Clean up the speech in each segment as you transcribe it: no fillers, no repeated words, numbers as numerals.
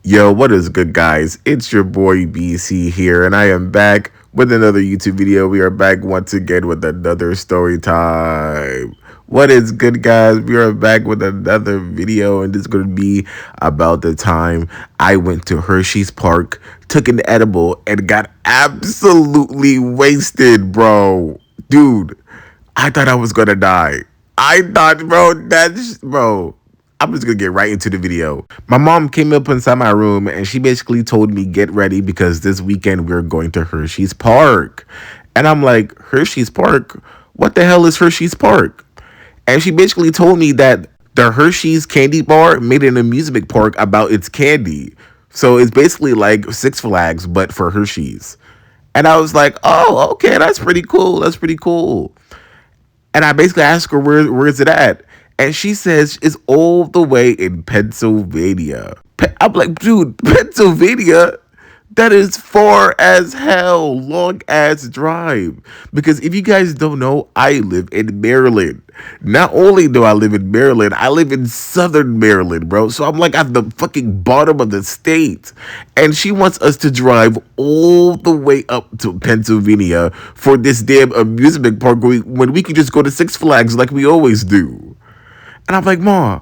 Yo, what is good, guys? It's your boy BC here, and I am back with another YouTube video. We are back once again with another story time. What is good, guys? We are back with another video, and this is going to be about the time I went to Hershey's Park, took an edible, and got absolutely wasted, bro. Dude, I thought I was gonna die. I thought, bro. I'm just gonna get right into the video. My mom came up inside my room and she basically told me get ready because this weekend we're going to Hershey's Park. And I'm like, Hershey's Park? What the hell is Hershey's Park? And she basically told me that the Hershey's candy bar made an amusement park about its candy. So it's basically like Six Flags, but for Hershey's. And I was like, oh, okay, that's pretty cool. That's pretty cool. And I basically asked her, where is it at? And she says it's all the way in Pennsylvania. I'm like, dude, Pennsylvania? That is far as hell, long ass drive. Because if you guys don't know, I live in Maryland. Not only do I live in Maryland, I live in Southern Maryland, bro. So I'm like at the fucking bottom of the state. And she wants us to drive all the way up to Pennsylvania for this damn amusement park when we can just go to Six Flags like we always do. And I'm like, Ma,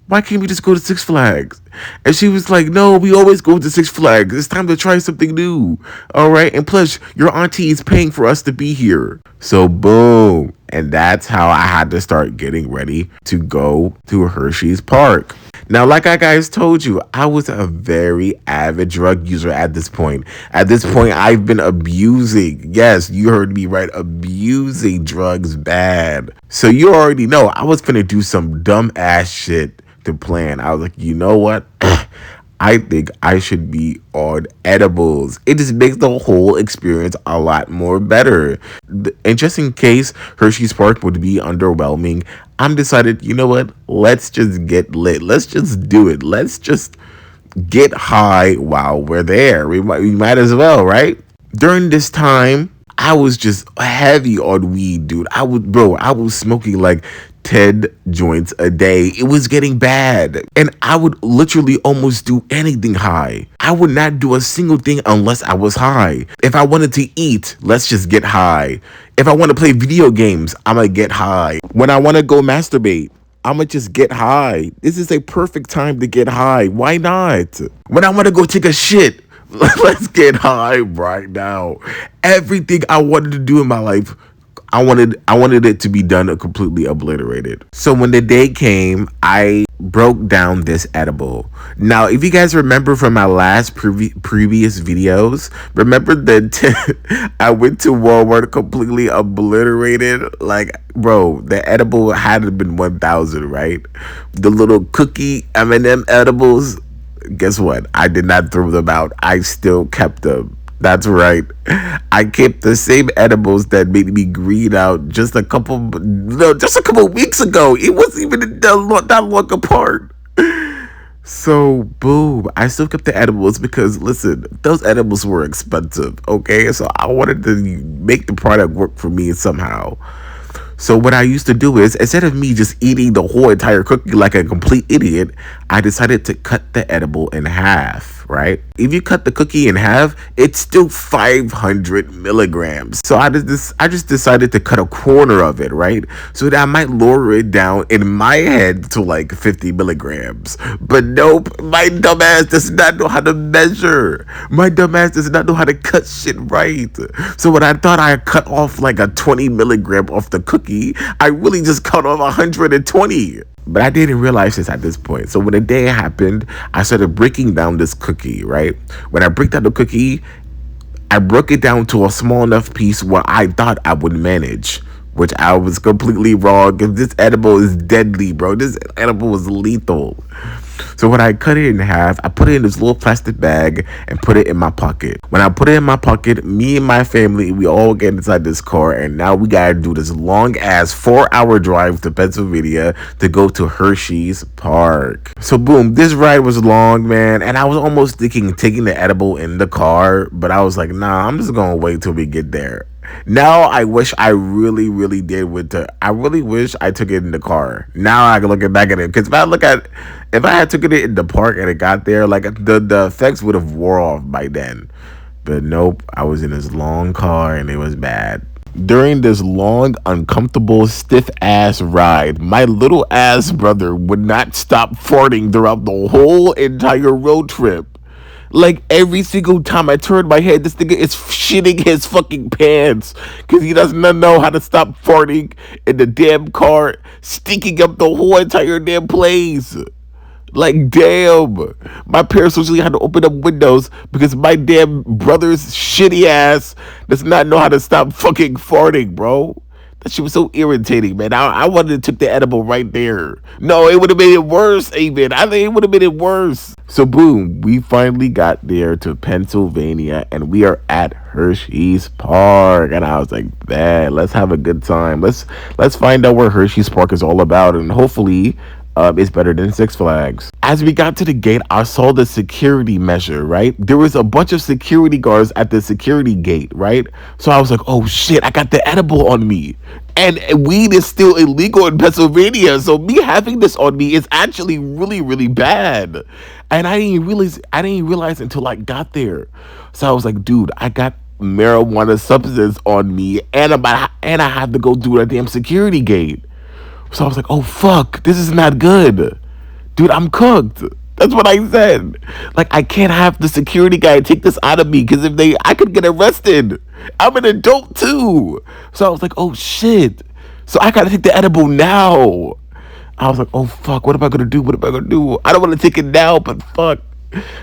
why can't we just go to Six Flags? And she was like, no, we always go to Six Flags. It's time to try something new. All right. And plus, your auntie is paying for us to be here. So, boom. And that's how I had to start getting ready to go to Hershey's Park. Now, like I guys told you, I was a very avid drug user at this point. At this point, I've been abusing. Yes, you heard me right. Abusing drugs bad. So you already know I was finna do some dumb ass shit to plan. I was like, you know what? I think I should be on edibles. It just makes the whole experience a lot more better. And just in case Hershey's Park would be underwhelming, I'm decided, you know what? Let's just get lit. Let's just do it. Let's just get high while we're there. We might as well, right? During this time, I was just heavy on weed, dude. I was smoking like 10 joints a day. It was getting bad. And I would literally almost do anything high. I would not do a single thing unless I was high. If I wanted to eat, let's just get high. If I want to play video games, I'm gonna get high. When I want to go masturbate, I'ma just get high. This is a perfect time to get high. Why not? When I want to go take a shit, let's get high right now. Everything I wanted to do in my life, I wanted it to be done or completely obliterated. So when the day came, I broke down this edible. Now, if you guys remember from my last previous videos, remember that I went to Walmart completely obliterated. Like, bro, the edible had been 1,000, right? The little cookie M&M edibles. Guess what? I did not throw them out. I still kept them. That's right. I kept the same edibles that made me green out just a couple weeks ago. It wasn't even that long apart. So, boom. I still kept the edibles because, listen, those edibles were expensive, okay? So, I wanted to make the product work for me somehow. So what I used to do is, instead of me just eating the whole entire cookie like a complete idiot, I decided to cut the edible in half, right? If you cut the cookie in half, it's still 500 milligrams. So I just decided to cut a corner of it, right? So that I might lower it down in my head to like 50 milligrams. But nope, my dumbass does not know how to measure. My dumbass does not know how to cut shit right. So when I thought I cut off like a 20 milligram off the cookie, I really just cut off 120. But I didn't realize this at this point. So when the day happened, I started breaking down this cookie, right? When I break down the cookie, I broke it down to a small enough piece where I thought I would manage, which I was completely wrong. Because this edible is deadly, bro. This edible is lethal. So when I cut it in half, I put it in this little plastic bag and put it in my pocket. When I put it in my pocket, me and my family, we all get inside this car, and now we gotta do this long ass 4-hour drive to Pennsylvania to go to Hershey's Park. So boom, this ride was long, man, and I was almost thinking taking the edible in the car, but I was like, nah, I'm just gonna wait till we get there. Now I wish I really, really did with the. I really wish I took it in the car. Now I can look back at it because if I had taken it in the park and it got there, like the effects would have wore off by then. But nope, I was in this long car and it was bad. During this long, uncomfortable, stiff ass ride, my little ass brother would not stop farting throughout the whole entire road trip. Like every single time I turn my head, this nigga is shitting his fucking pants because he does not know how to stop farting in the damn car, stinking up the whole entire damn place. Like, damn. My parents usually had to open up windows because my damn brother's shitty ass does not know how to stop fucking farting, bro. That shit was so irritating, man. I wanted to take the edible right there. No, it would have made it worse, Amen. I think it would have made it worse. So, boom, we finally got there to Pennsylvania and we are at Hershey's Park. And I was like, man, let's have a good time. Let's find out what Hershey's Park is all about. And hopefully is better than Six Flags. As we got to the gate, I saw the security measure, right? There was a bunch of security guards at the security gate, right? So I was like, oh shit, I got the edible on me. And weed is still illegal in Pennsylvania. So me having this on me is actually really, really bad. And I didn't realize until I got there. So I was like, dude, I got marijuana substance on me and I have to go through a damn security gate. So I was like, oh fuck, this is not good. Dude, I'm cooked. That's what I said. Like, I can't have the security guy take this out of me because I could get arrested. I'm an adult too. So I was like, oh shit. So I gotta take the edible now. I was like, oh fuck, what am I gonna do? What am I gonna do? I don't wanna take it now, but fuck.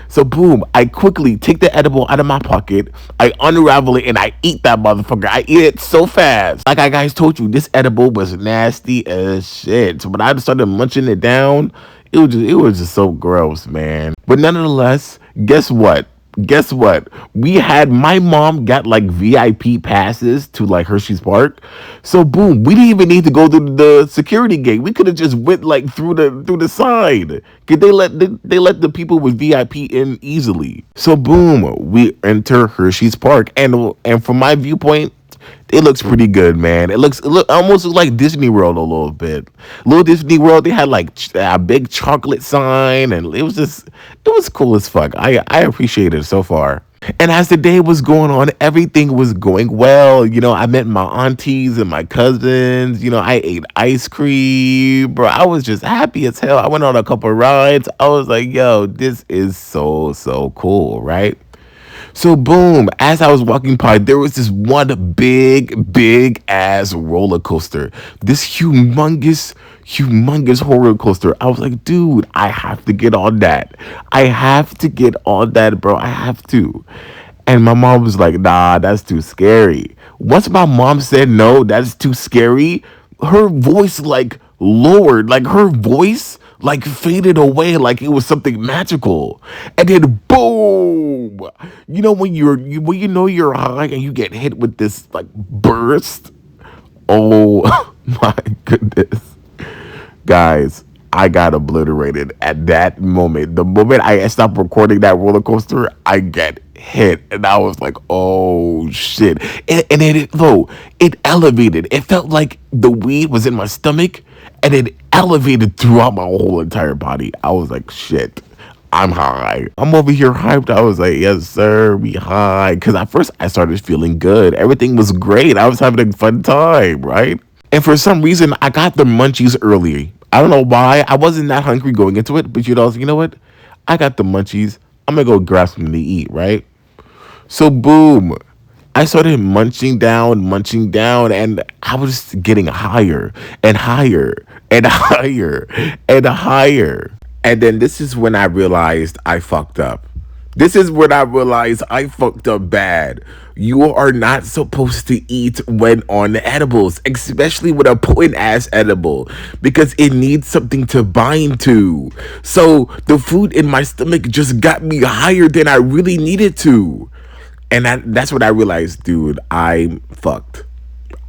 So boom, I quickly take the edible out of my pocket, I unravel it, and I eat that motherfucker. I eat it so fast. Like I guys told you, this edible was nasty as shit. So when I started munching it down, it was just so gross, man. But nonetheless, guess what? Guess what? We had my mom got like VIP passes to like Hershey's Park. So boom, we didn't even need to go through the security gate. We could have just went like through the side. Cause they let the people with VIP in easily. So boom, we enter Hershey's Park, and from my viewpoint, it looks pretty good, man. It almost looks like Disney World a little bit. Little Disney World, they had like a big chocolate sign, and it was cool as fuck. I appreciate it so far. And as the day was going on, everything was going well. I met my aunties and my cousins. I ate ice cream, bro. I was just happy as hell. I went on a couple rides. I was like, yo, this is so cool, right? So boom, as I was walking by, there was this one big ass roller coaster. This humongous roller coaster. I was like, dude, I have to get on that. I have to get on that, bro. I have to. And my mom was like, nah, that's too scary. Once my mom said no, that's too scary, her voice like lowered, like her voice like faded away like it was something magical. And then boom. When you know you're high and you get hit with this like burst. Oh my goodness. Guys, I got obliterated at that moment. The moment I stopped recording that roller coaster, I get hit, and I was like, "Oh shit!" And it elevated. It felt like the weed was in my stomach, and it elevated throughout my whole entire body. I was like, "Shit." I'm high. I'm over here hyped. I was like, yes, sir, we high. Because at first I started feeling good. Everything was great. I was having a fun time, right? And for some reason, I got the munchies early. I don't know why. I wasn't that hungry going into it, but you know what? I got the munchies. I'm gonna go grab something to eat, right? So boom, I started munching down, and I was getting higher and higher and higher and higher. And then this is when I realized I fucked up. This is when I realized I fucked up bad. You are not supposed to eat when on edibles, especially with a potent ass edible, because it needs something to bind to. So the food in my stomach just got me higher than I really needed to. And that's what I realized, dude. I'm fucked.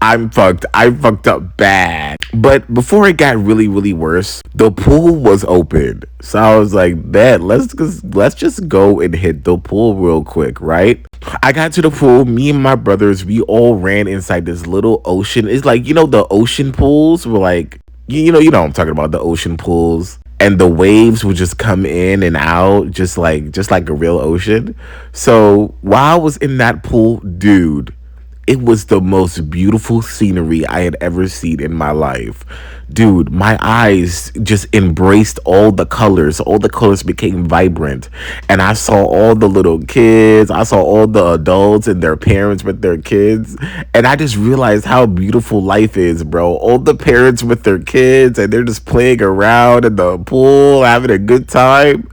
I'm fucked. I fucked up bad. But before it got really, really worse, the pool was open. So I was like, man, let's just go and hit the pool real quick, right? I got to the pool. Me and my brothers, we all ran inside this little ocean. It's like, the ocean pools were like, you know what I'm talking about, the ocean pools. And the waves would just come in and out just like a real ocean. So while I was in that pool, dude, it was the most beautiful scenery I had ever seen in my life. Dude, my eyes just embraced all the colors. All the colors became vibrant. And I saw all the little kids. I saw all the adults and their parents with their kids. And I just realized how beautiful life is, bro. All the parents with their kids and they're just playing around in the pool, having a good time.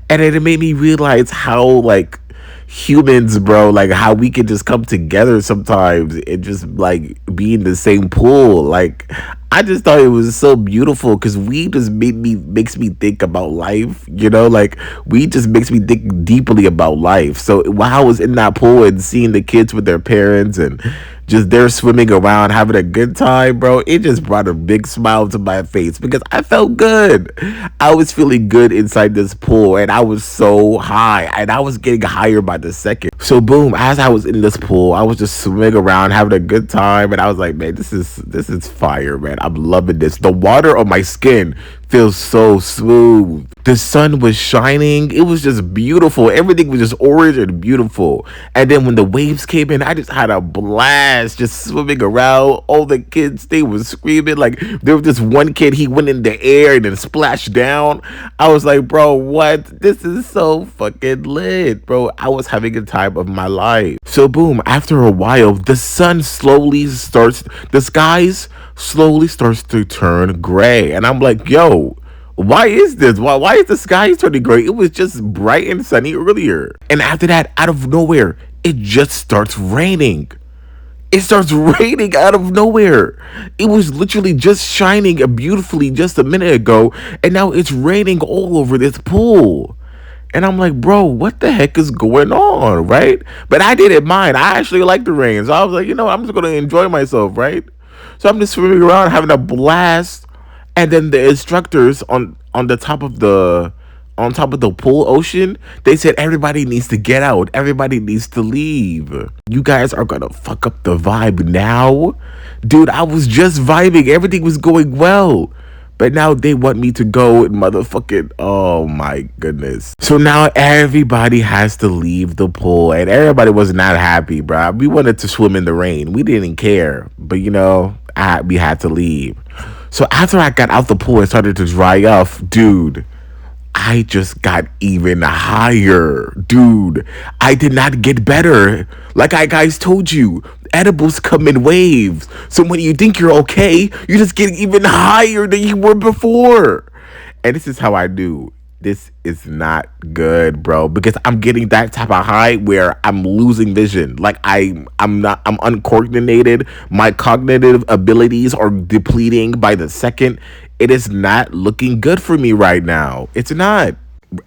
And it made me realize how, like, humans, bro, like how we can just come together sometimes and just like be in the same pool. Like, I just thought it was so beautiful because we just makes me think about life, like we just makes me think deeply about life. So while I was in that pool and seeing the kids with their parents and just they're swimming around having a good time, bro, it just brought a big smile to my face because I felt good. I was feeling good inside this pool and I was so high and I was getting higher by the second. So boom, as I was in this pool, I was just swimming around having a good time and I was like, man, this is fire, man. I'm loving this. The water on my skin feels so smooth. The sun was shining. It was just beautiful. Everything was just orange and beautiful. And then when the waves came in, I just had a blast just swimming around. All the kids, they were screaming. Like, there was this one kid, he went in the air and then splashed down. I was like, bro, what? This is so fucking lit, bro. I was having a time of my life. So boom, after a while, the skies slowly starts to turn gray. And I'm like, yo, why is this? Why is the sky turning gray? It was just bright and sunny earlier. And after that, out of nowhere, it just starts raining. It starts raining out of nowhere. It was literally just shining beautifully just a minute ago, and now it's raining all over this pool. And I'm like, bro, what the heck is going on, right? But I didn't mind. I actually like the rain. So I was like, I'm just going to enjoy myself, right? So I'm just swimming around having a blast. And then the instructors on the top of the pool ocean, they said everybody needs to get out. Everybody needs to leave. You guys are gonna fuck up the vibe now. Dude, I was just vibing. Everything was going well. But now they want me to go and motherfucking, oh my goodness. So now everybody has to leave the pool and everybody was not happy, bro. We wanted to swim in the rain. We didn't care. But we had to leave. So after I got out the pool and started to dry off, dude, I just got even higher. Dude, I did not get better. Like I guys told you, edibles come in waves. So when you think you're okay, you just get even higher than you were before. And this is how I knew this is not good, bro, because I'm getting that type of high where I'm losing vision. Like I'm uncoordinated. My cognitive abilities are depleting by the second. It is not looking good for me right now. It's not.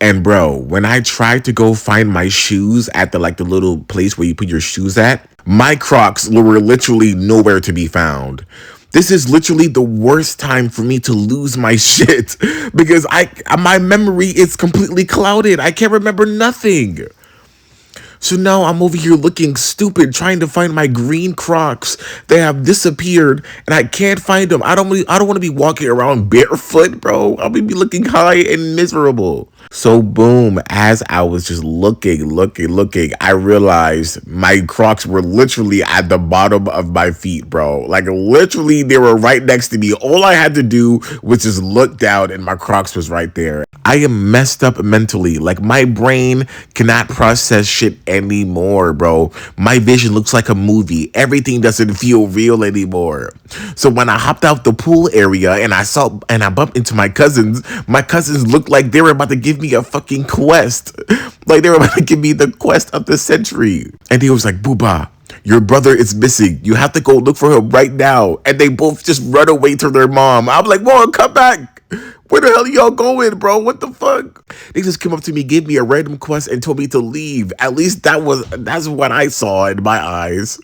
And bro, when I tried to go find my shoes at the little place where you put your shoes at, my Crocs were literally nowhere to be found. This is literally the worst time for me to lose my shit because my memory is completely clouded. I can't remember nothing. So now I'm over here looking stupid trying to find my green Crocs. They have disappeared and I can't find them. I don't want to be walking around barefoot, bro. I'll be looking high and miserable. So boom, as I was just looking, I realized my Crocs were literally at the bottom of my feet, bro. Like literally they were right next to me. All I had to do was just look down and my Crocs was right there. I am messed up mentally. Like my brain cannot process shit anymore, bro. My vision looks like a movie. Everything doesn't feel real anymore. So when I hopped out the pool area and I bumped into my cousins looked like they were about to give me a fucking quest. Like they were about to give me the quest of the century. And he was like, Booba, your brother is missing. You have to go look for him right now. And they both just run away to their mom. I'm like, Mom, come back. Where the hell are y'all going, bro? What the fuck? They just came up to me, gave me a random quest, and told me to leave. At least that's what I saw in my eyes.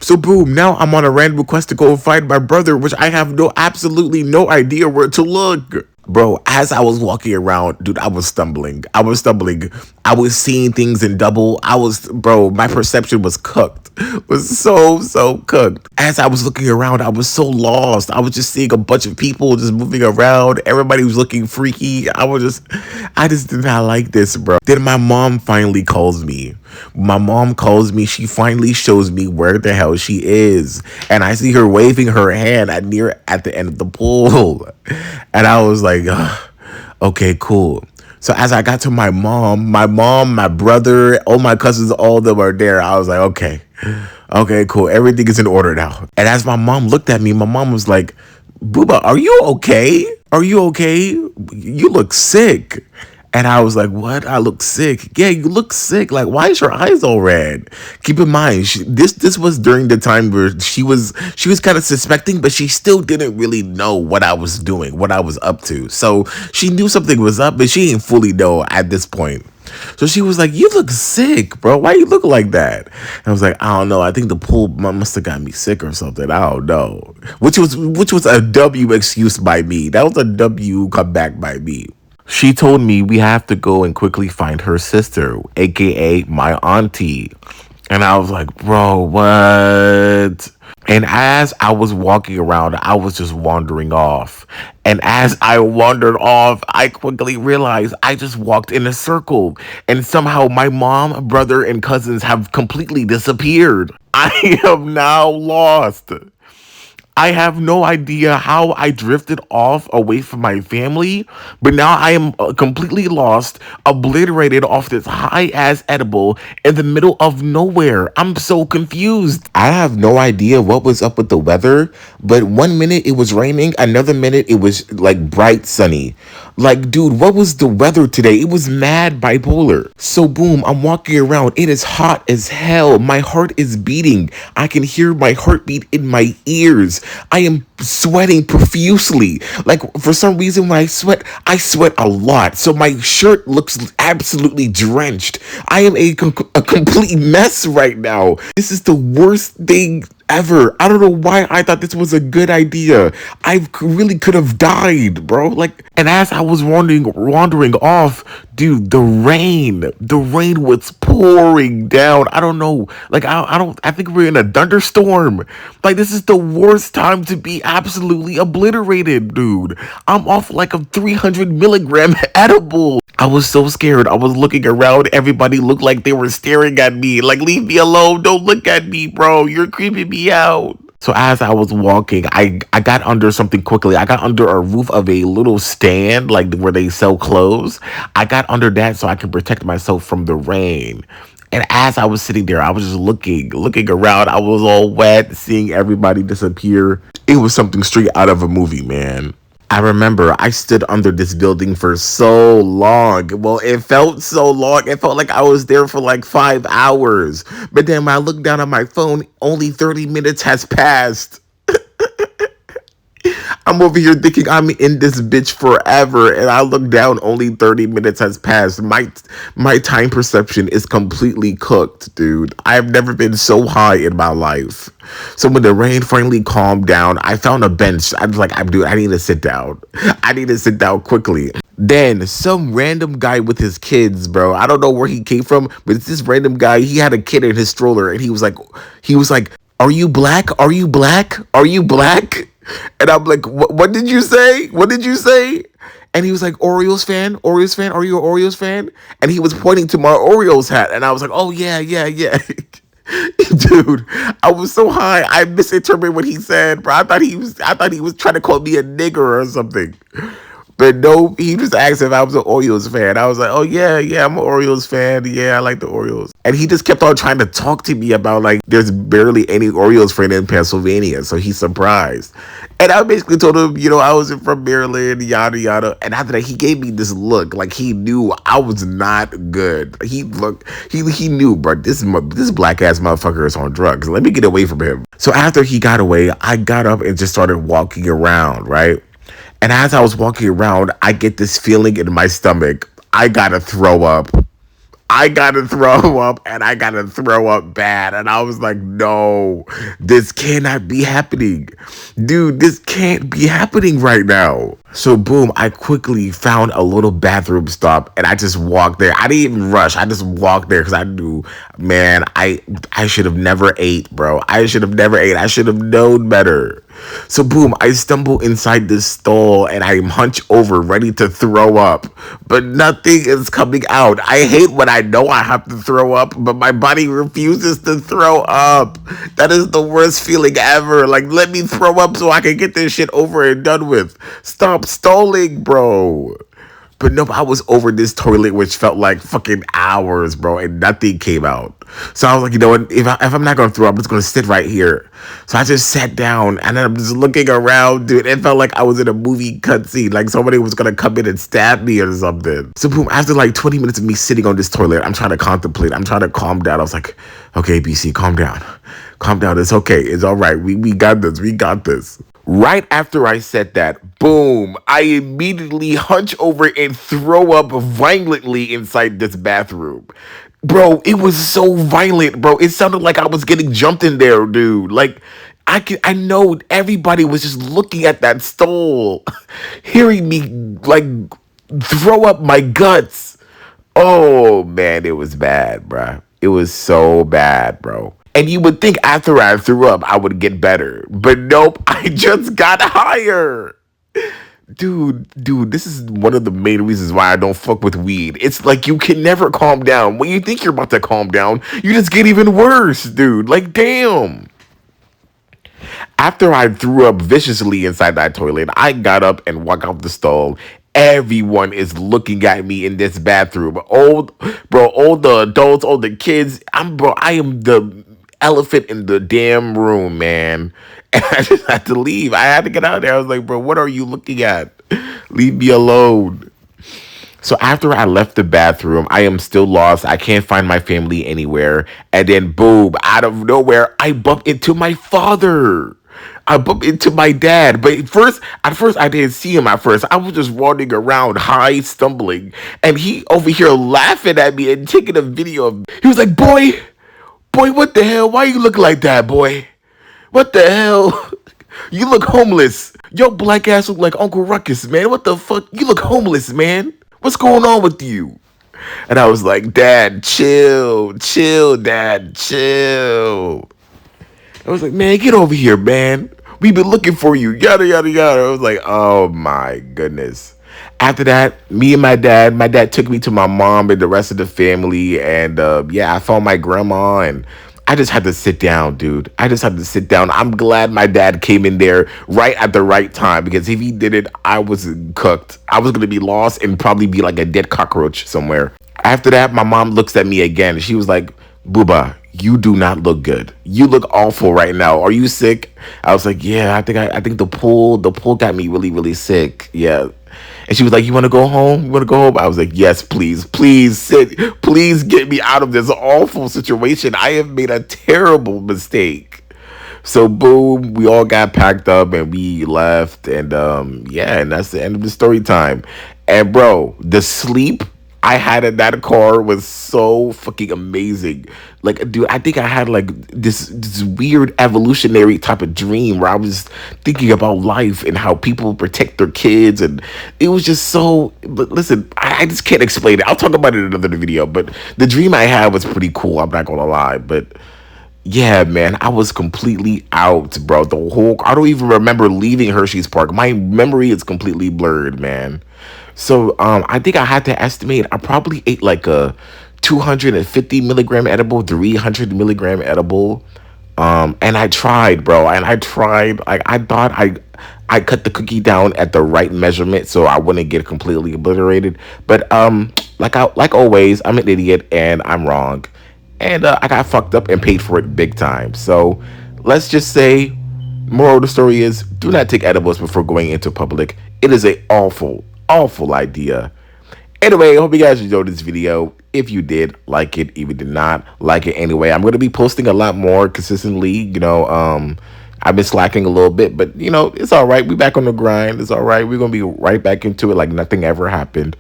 So boom, now I'm on a random quest to go find my brother, which I have absolutely no idea where to look. Bro, as I was walking around, dude, I was stumbling. I was stumbling. I was seeing things in double. Bro, my perception was cooked. Was so cooked. As I was looking around, I was so lost. I was just seeing a bunch of people just moving around. Everybody was looking freaky. I just did not like this, bro. Then my mom finally calls me. My mom calls me. She finally shows me where the hell she is. And I see her waving her hand at the end of the pool. And I was like, ugh, okay, cool. So as I got to my brother, all my cousins, all of them are there. I was like, okay, cool. Everything is in order now. And as my mom looked at me, my mom was like, Booba, are you okay? Are you okay? You look sick. And I was like, what? I look sick. Yeah, you look sick. Like, why is your eyes all red? Keep in mind, this was during the time where she was kind of suspecting, but she still didn't really know what I was doing, what I was up to. So she knew something was up, but she didn't fully know at this point. So she was like, you look sick, bro. Why you look like that? And I was like, I don't know. I think the pool must have got me sick or something. I don't know. Which was a W excuse by me. That was a W comeback by me. She told me we have to go and quickly find her sister, aka my auntie. And I was like, bro, what? And as I was walking around, I was just wandering off. And as I wandered off, I quickly realized I just walked in a circle. And somehow my mom, brother, and cousins have completely disappeared. I am now lost. I have no idea how I drifted off away from my family, but now I am completely lost, obliterated off this high ass edible in the middle of nowhere. I'm so confused. I have no idea what was up with the weather, but one minute it was raining, another minute it was like bright sunny. Like, dude, what was the weather today? It was mad bipolar. So, boom, I'm walking around. It is hot as hell. My heart is beating. I can hear my heartbeat in my ears. I am sweating profusely. Like, for some reason, when I sweat a lot. So, my shirt looks absolutely drenched. I am a complete mess right now. This is the worst thing ever. I don't know why I thought this was a good idea. Really could have died, bro. Like, and as I was wandering off, dude, the rain was pouring down. I don't know. Like, I think we're in a thunderstorm. Like, this is the worst time to be absolutely obliterated, dude. I'm off like a 300 milligram edible. I was so scared. I was looking around. Everybody looked like they were staring at me. Like, leave me alone. Don't look at me, bro. You're creeping me out. So as I was walking, I got under something quickly. I got under a roof of a little stand, like where they sell clothes. I got under that so I can protect myself from the rain. And as I was sitting there, I was just looking around. I was all wet, seeing everybody disappear. It was something straight out of a movie, man. I remember I stood under this building for so long. Well, it felt so long. It felt like I was there for like 5 hours. But then when I looked down at my phone, only 30 minutes has passed. I'm over here thinking I'm in this bitch forever, and I look down, only 30 minutes has passed. My time perception is completely cooked, dude. I've never been so high in my life. So when the rain finally calmed down, I found a bench. I was like, dude, I need to sit down. I need to sit down quickly. Then some random guy with his kids, bro. I don't know where he came from, but it's this random guy. He had a kid in his stroller, and he was like, "Are you black? Are you black? Are you black?" And I'm like, what did you say? What did you say? And he was like, Orioles fan? Orioles fan? Are you an Orioles fan? And he was pointing to my Orioles hat. And I was like, oh, yeah. Dude, I was so high. I misinterpreted what he said, bro. I thought he was trying to call me a nigger or something. But no, he just asked if I was an Orioles fan. I was like, oh, yeah, I'm an Orioles fan. Yeah, I like the Orioles. And he just kept on trying to talk to me about, like, there's barely any Orioles fan in Pennsylvania. So he's surprised. And I basically told him, I wasn't from Maryland, yada, yada. And after that, he gave me this look like he knew I was not good. He knew, bro, this black ass motherfucker is on drugs. Let me get away from him. So after he got away, I got up and just started walking around, right? And as I was walking around, I get this feeling in my stomach. I gotta throw up. I gotta throw up and I gotta throw up bad. And I was like, no, this cannot be happening. Dude, this can't be happening right now. So boom, I quickly found a little bathroom stop and I just walked there. I didn't even rush. I just walked there because I knew, man, I should have never ate, bro. I should have never ate. I should have known better. So boom, I stumble inside this stall and I'm hunched over, ready to throw up, but nothing is coming out. I hate when I know I have to throw up, but my body refuses to throw up. That is the worst feeling ever. Like, let me throw up so I can get this shit over and done with. Stop stalling, bro. But no, I was over this toilet, which felt like fucking hours, bro, and nothing came out. So I was like, you know what? If I'm not gonna throw up, I'm just gonna sit right here. So I just sat down, and then I'm just looking around, dude. It felt like I was in a movie cutscene, like somebody was gonna come in and stab me or something. So boom, after like 20 minutes of me sitting on this toilet, I'm trying to contemplate. I'm trying to calm down. I was like, okay, BC, calm down. Calm down. It's okay. It's all right. We got this. We got this. Right after I said that, boom, I immediately hunch over and throw up violently inside this bathroom. Bro, it was so violent, bro. It sounded like I was getting jumped in there, dude. Like, I know everybody was just looking at that stall, hearing me like throw up my guts. Oh man, it was bad, bro. It was so bad, bro. And you would think after I threw up, I would get better. But nope, I just got higher. Dude, this is one of the main reasons why I don't fuck with weed. It's like you can never calm down. When you think you're about to calm down, you just get even worse, dude. Like, damn. After I threw up viciously inside that toilet, I got up and walked out the stall. Everyone is looking at me in this bathroom. All the adults, all the kids. I am the elephant in the damn room, man. And I just had to leave. I had to get out of there. I was like, bro, what are you looking at? Leave me alone. So after I left the bathroom, I am still lost. I can't find my family anywhere. And then boom, out of nowhere, I bump into my father. I bump into my dad. But at first I didn't see him at first. I was just running around high, stumbling. And he over here laughing at me and taking a video of me. He was like, boy, what the hell? Why you look like that, boy? What the hell? You look homeless. Your black ass look like Uncle Ruckus, man. What the fuck? You look homeless, man. What's going on with you? And I was like, Dad, chill, Dad, chill. I was like, man, get over here, man. We've been looking for you. Yada, yada, yada. I was like, oh my goodness. After that, me and my dad took me to my mom and the rest of the family. And yeah, I found my grandma and I just had to sit down, dude. I just had to sit down. I'm glad my dad came in there right at the right time because if he didn't, I was cooked. I was going to be lost and probably be like a dead cockroach somewhere. After that, my mom looks at me again. She was like, Booba, you do not look good. You look awful right now. Are you sick? I was like, yeah, I think the pool got me really, really sick. Yeah. And she was like, you want to go home? You want to go home? I was like, yes, please sit. Please get me out of this awful situation. I have made a terrible mistake. So boom, we all got packed up and we left, and yeah, and that's the end of the story time. And bro, the sleep I had in that car was so fucking amazing. Like, dude, I think I had like this weird evolutionary type of dream where I was thinking about life and how people protect their kids, and it was just so. But listen, I just can't explain it. I'll talk about it in another video. But the dream I had was pretty cool. I'm not gonna lie, but yeah, man, I was completely out, bro. I don't even remember leaving Hershey's Park. My memory is completely blurred, man. So, I think I had to estimate. I probably ate like a 250 milligram edible, 300 milligram edible. And I tried, bro. And I tried. Like I thought I cut the cookie down at the right measurement so I wouldn't get completely obliterated. But like always, I'm an idiot and I'm wrong. And I got fucked up and paid for it big time. So let's just say, moral of the story is, do not take edibles before going into public. It is a awful idea. Anyway, I hope you guys enjoyed this video. If you did, like it. If you did not, like it anyway. I'm going to be posting a lot more consistently. I've been slacking a little bit, but it's all right. We back on the grind. It's all right. We're going to be right back into it like nothing ever happened.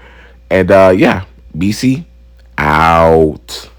And yeah, BC out.